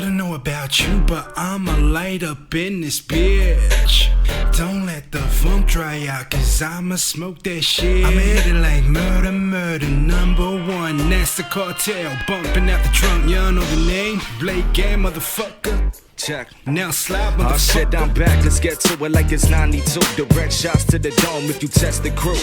don't know about you, but I'ma light up in this bitch. Don't let the funk dry out, cause I'ma smoke that shit. I'ma hit it like murder, murder, #1. That's the cartel, bumping out the trunk. Y'all know the name, Blake Game, motherfucker. Check. Now slide, motherfucker. Oh shit, I'm back, let's get to it like it's 92. Direct shots to the dome if you test the crew.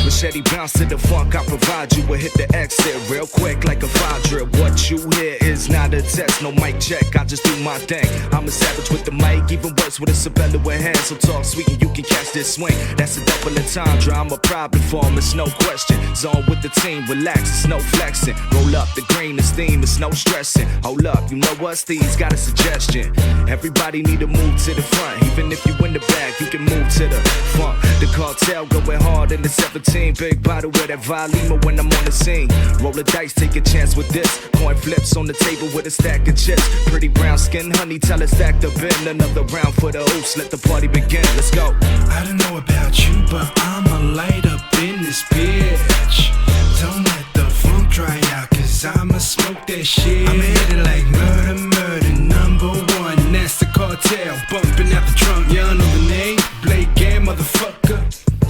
Machete bounce to the funk, I provide you a hit the exit real quick like a fire drip. What you hear is not a test, no mic check, I just do my thing. I'm a savage with the mic, even worse with a Sapelu in hand. So talk sweet and you can catch this swing. That's a double entendre, I'm a problem for him, it's no question. Zone with the team, relax, it's no flexing. Roll up the green, it's steam, it's no stressing. Hold up, you know what, Steve's got a suggestion. Everybody need to move to the front. Even if you in the back, you can move to the front. The cartel going hard in the 17. Big bottle with that volume when I'm on the scene. Roll the dice, take a chance with this. Coin flips on the table with a stack of chips. Pretty brown skin, honey, tell her stacked up in. Another round for the oops, let the party begin. Let's go. I don't know about you, but I'ma light up in this bitch. Don't let the funk dry out, cause I'ma smoke that shit. I'ma hit it like murder, murder, #1. That's the cartel, bumping out the trunk. Y'all know the name, Blake Game, motherfucker.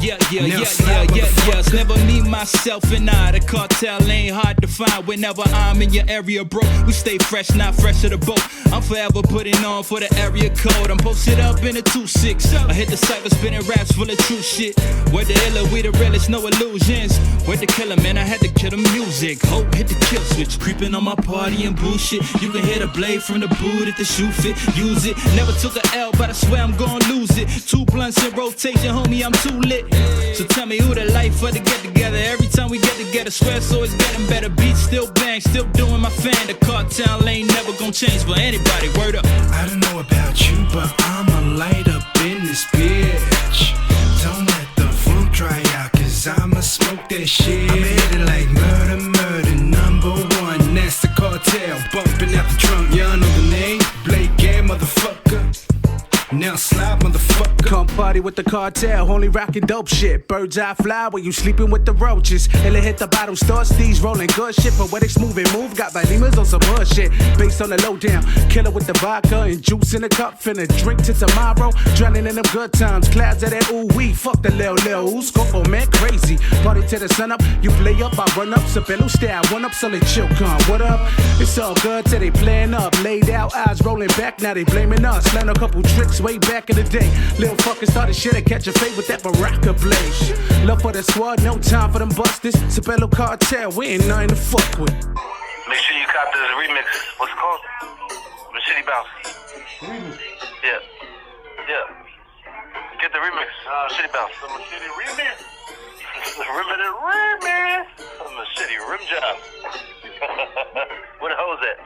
Yeah. Never me, myself, and I. The cartel ain't hard to find. Whenever I'm in your area, bro, we stay fresh, not fresh to the boat. I'm forever putting on for the area code. I'm posted up in a 2-6. I hit the cypher, spinning raps full of true shit. Where the illa, we the realest, no illusions. Where the killer, man, I had to kill the music. Hope hit the kill switch, creeping on my party and bullshit. You can hear the blade from the boot if the shoe fit. Use it, never took a L, but I swear I'm gonna lose it. 2 blunts in rotation, homie, I'm too lit. So tell me who the life for the get together. Every time we get together, swear so it's getting better. Beats still bang, still doing my fan. The cartel ain't never gonna change for anybody. Word up. I don't know about you, but I'ma light up in this bitch. Don't let the funk dry out, cause I'ma smoke that shit. I'ma hit it like murder, murder, #1. That's the cartel, bumping out the trunk. Y'all know the name, Blake Game, motherfucker. Now slide, motherfucker. Come party with the cartel, only rockin' dope shit. Birds eye fly when you sleeping with the roaches. Illa hit the bottom, start steez rolling good shit. Poetics moving, move, got Valimas on some hood shit. Based on the lowdown, killer with the vodka and juice in a cup. Finna drink till tomorrow, drowning in them good times. Clouds of that ooh wee, fuck the lil ooze. Coco man crazy, party till the sun up. You play up, I run up, Sapelu style. One up, solid chill con. What up? It's all good till they playing up. Laid out, eyes rolling back, now they blaming us. Learn a couple tricks way back in the day. Lil fucking started shit and catch a fade with that Baraka blade. Love for the squad, no time for them busters. Sapelu Cartel, we ain't nothing to fuck with. Make sure you cop this remix. What's it called? Machete Bounce. Yeah. Get the remix. Machete Bounce. The Machete remix. Remix. Machete rim job. Where the hoes at?